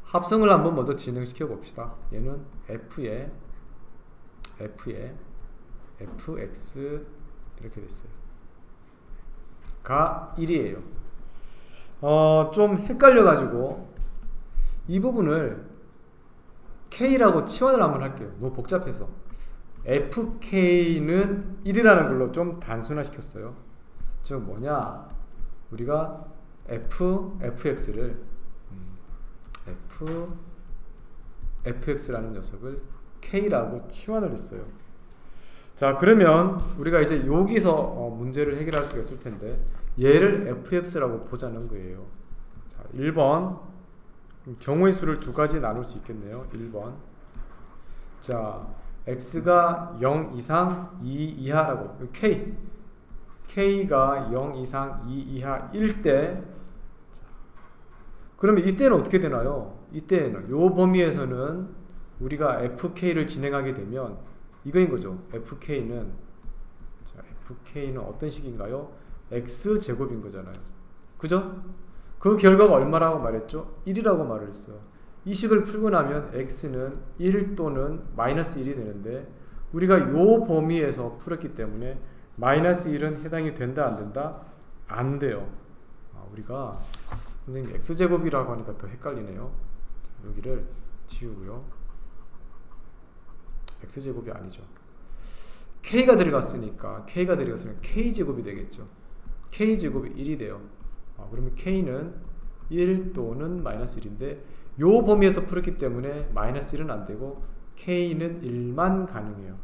합성을 한번 먼저 진행시켜 봅시다. 얘는 f에 fx 이렇게 됐어요. 가 1이에요. 좀 헷갈려 가지고 이 부분을 k라고 치환을 한번 할게요. 너무 복잡해서. fk는 1이라는 걸로 좀 단순화 시켰어요. 즉 뭐냐, 우리가 fx를 fx라는 녀석을 k라고 치환을 했어요. 자, 그러면 우리가 이제 여기서 문제를 해결할 수가 있을 텐데 얘를 fx라고 보자는 거예요. 자, 1번 경우의 수를 두 가지 나눌 수 있겠네요. 1번 자, x가 0 이상 2 이하라고 k가 0 이상 2 이하일 때, 그러면 이때는 어떻게 되나요? 이때는 요 범위에서는 우리가 fk를 진행하게 되면 이거인 거죠. fk는 어떤 식인가요? x제곱인 거잖아요. 그죠? 그 결과가 얼마라고 말했죠? 1이라고 말을 했어요. 이 식을 풀고 나면 x는 1 또는 마이너스 1이 되는데 우리가 요 범위에서 풀었기 때문에 마이너스 1은 해당이 된다 안 된다? 안 돼요. 우리가 선생님 x제곱이라고 하니까 더 헷갈리네요. 여기를 지우고요. x제곱이 아니죠. k가 들어갔으니까 k제곱이 되겠죠. k제곱이 1이 돼요. 그러면 k는 1 또는 마이너스 1인데 요 범위에서 풀었기 때문에 마이너스 1은 안 되고 k는 1만 가능해요.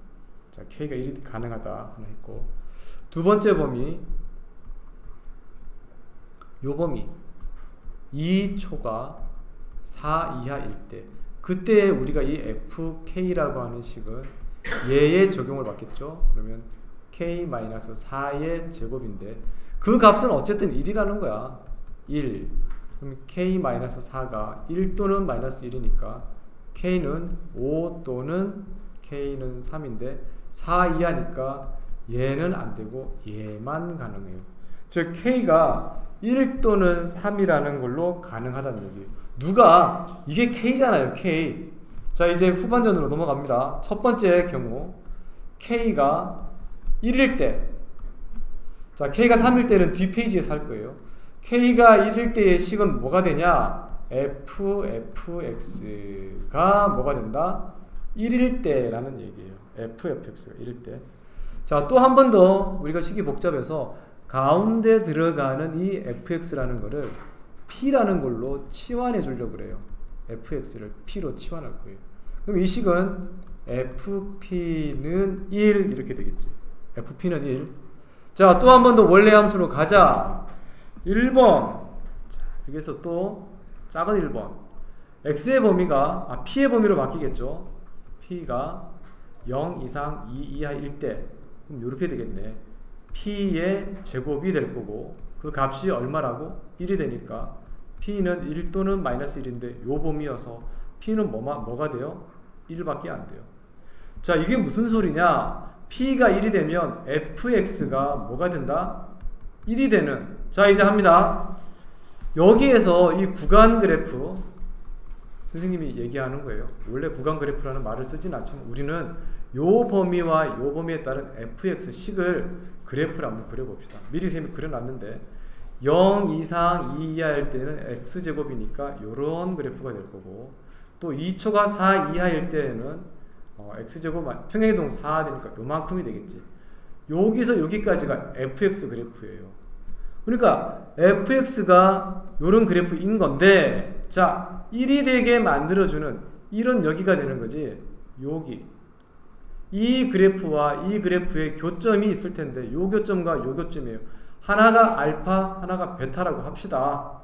자, k가 1이 가능하다 하나 했고, 두 번째 범위, 요 범위 2초가 4 이하일 때, 그때 우리가 이 fk라고 하는 식은 얘에 적용을 받겠죠. 그러면 k-4의 제곱인데 그 값은 어쨌든 1이라는 거야. 1. 그럼 k-4가 1 또는 마이너스 1이니까 k는 5 또는 k는 3인데 4 이하니까 얘는 안 되고 얘만 가능해요. 즉 k가 1 또는 3이라는 걸로 가능하다는 얘기예요. 누가? 이게 k잖아요. k. 자, 이제 후반전으로 넘어갑니다. 첫 번째 경우 k가 1일 때, 자, k가 3일 때는 뒷페이지에서 할 거예요. k가 1일 때의 식은 뭐가 되냐? fx가 뭐가 된다? 1일 때라는 얘기예요. fx가 1일 때. 자, 또 한 번 더 우리가 식이 복잡해서 가운데 들어가는 이 fx라는 거를 p라는 걸로 치환해 주려고 그래요. fx를 p로 치환할 거예요. 그럼 이 식은 fp는 1 이렇게 되겠지. fp는 1. 자, 또 한 번 더 원래 함수로 가자. 1번. 자, 여기서 또 작은 1번. x의 범위가 p의 범위로 바뀌겠죠. p가 0 이상 2 이하일 때, 그럼 이렇게 되겠네. p의 제곱이 될 거고 그 값이 얼마라고? 1이 되니까 p는 1 또는 마이너스 1인데 요 범위여서 p는 뭐가 돼요? 1밖에 안 돼요. 자, 이게 무슨 소리냐? p가 1이 되면 fx가 뭐가 된다? 1이 되는. 자, 이제 합니다. 여기에서 이 구간 그래프 선생님이 얘기하는 거예요. 원래 구간 그래프라는 말을 쓰진 않지만 우리는 요 범위와 요 범위에 따른 fx 식을 그래프를 한번 그려봅시다. 미리 선생님이 그려놨는데 0 이상 2 이하일 때는 x제곱이니까 요런 그래프가 될 거고, 또 2초가 4 이하일 때는 x제곱 평행이동 4 되니까 요만큼이 되겠지. 여기서 여기까지가 fx 그래프예요. 그러니까 fx가 요런 그래프인 건데, 자, 1이 되게 만들어주는 1은 여기가 되는 거지. 여기 이 그래프와 이 그래프의 교점이 있을 텐데 요 교점과 요 교점이에요. 하나가 알파, 하나가 베타라고 합시다.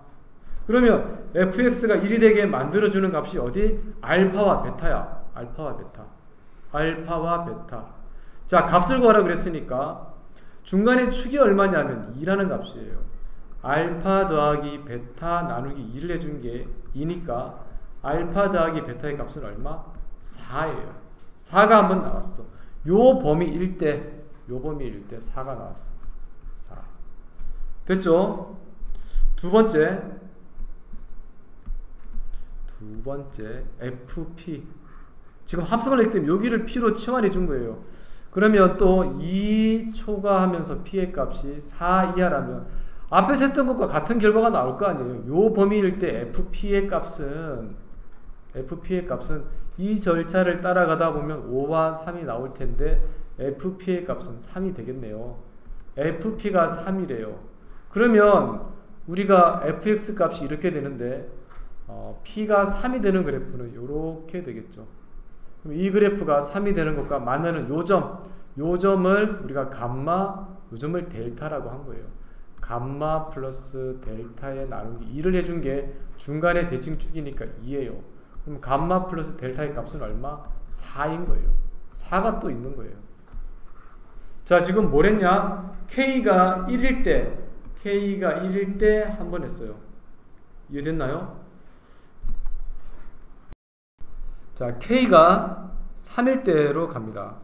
그러면 fx가 1이 되게 만들어주는 값이 어디? 알파와 베타야. 알파와 베타. 알파와 베타. 자, 값을 구하라 그랬으니까 중간에 축이 얼마냐면 2라는 값이에요. 알파 더하기 베타 나누기 2를 해준 게 2니까 알파 더하기 베타의 값은 얼마? 4예요. 4가 한번 나왔어. 요 범위일 때, 요 범위일 때 4가 나왔어. 4. 됐죠? 두 번째 두 번째 FP. 지금 합성을 했기 때문에 여기를 P로 치환해 준 거예요. 그러면 또 2 초과하면서 P의 값이 4 이하라면 앞에서 했던 것과 같은 결과가 나올 거 아니에요. 요 범위일 때 FP의 값은 이 절차를 따라가다 보면 5와 3이 나올 텐데 FP의 값은 3이 되겠네요. FP가 3이래요. 그러면 우리가 fx 값이 이렇게 되는데 P가 3이 되는 그래프는 이렇게 되겠죠. 그럼 이 그래프가 3이 되는 것과 만나는 요 점을 우리가 감마, 요 점을 델타라고 한 거예요. 감마 플러스 델타에 나누기 2를 해준 게 중간에 대칭축이니까 2예요. 그럼 감마 플러스 델타의 값은 얼마? 4인 거예요. 4가 또 있는 거예요. 자, 지금 뭘 했냐? K가 1일 때 한 번 했어요. 이해됐나요? 자, K가 3일 때로 갑니다.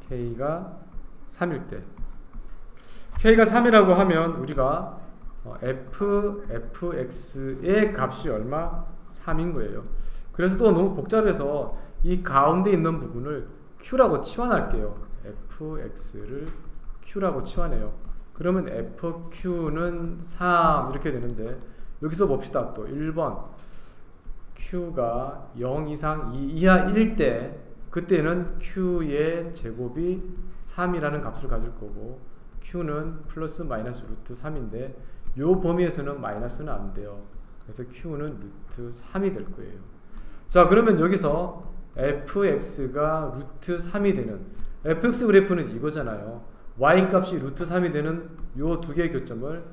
K가 3일 때. K가 3이라고 하면 우리가 fx의 값이 얼마? 3인 거예요. 그래서 또 너무 복잡해서 이 가운데 있는 부분을 Q라고 치환할게요. fx를 Q라고 치환해요. 그러면 fq는 3 이렇게 되는데 여기서 봅시다. 또 1번 q가 0 이상 2 이하일 때 그때는 q의 제곱이 3이라는 값을 가질 거고 q는 플러스 마이너스 루트 3인데 요 범위에서는 마이너스는 안 돼요. 그래서 q는 루트 3이 될 거예요. 자, 그러면 여기서 fx가 루트 3이 되는 fx 그래프는 이거잖아요. y값이 루트 3이 되는 요 두 개의 교점을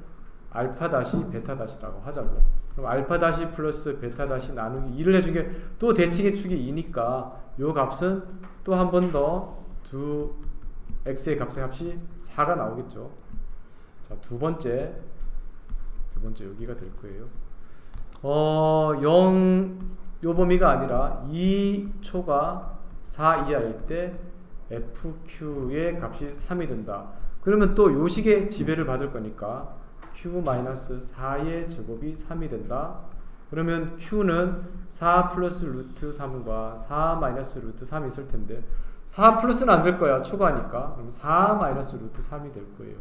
알파 다시 베타 다시라고 하자고. 그럼 알파 다시 플러스 베타 다시 나누기 2를 해준 게 또 대칭의 축이 2니까 요 값은 또 한 번 더 두 x의 값이 4가 나오겠죠. 자, 두 번째 여기가 될 거예요. 0 요 범위가 아니라 2초가 4 이하일 때 fq의 값이 3이 된다. 그러면 또 요 식의 지배를 받을 거니까 q-4의 제곱이 3이 된다. 그러면 q는 4 플러스 루트 3과 4 마이너스 루트 3이 있을 텐데 4 플러스는 안 될 거야. 초과니까. 그럼 4 마이너스 루트 3이 될 거예요.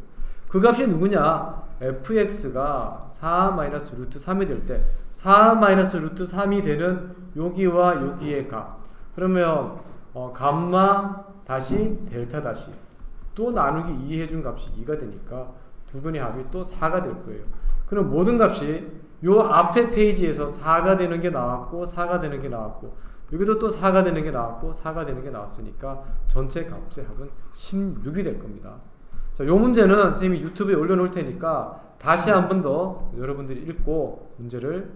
그 값이 누구냐? fx가 4 마이너스 루트 3이 될 때 4 마이너스 루트 3이 되는 여기와 여기의 값. 그러면 감마 다시 델타 다시 또 나누기 2 해준 값이 2가 되니까 두 분의 합이 또 4가 될 거예요. 그럼 모든 값이 요 앞에 페이지에서 4가 되는 게 나왔고 4가 되는 게 나왔고 여기도 또 4가 되는 게 나왔고 4가 되는 게 나왔으니까 전체 값의 합은 16이 될 겁니다. 자, 요 문제는 선생님이 유튜브에 올려놓을 테니까 다시 한 번 더 여러분들이 읽고 문제를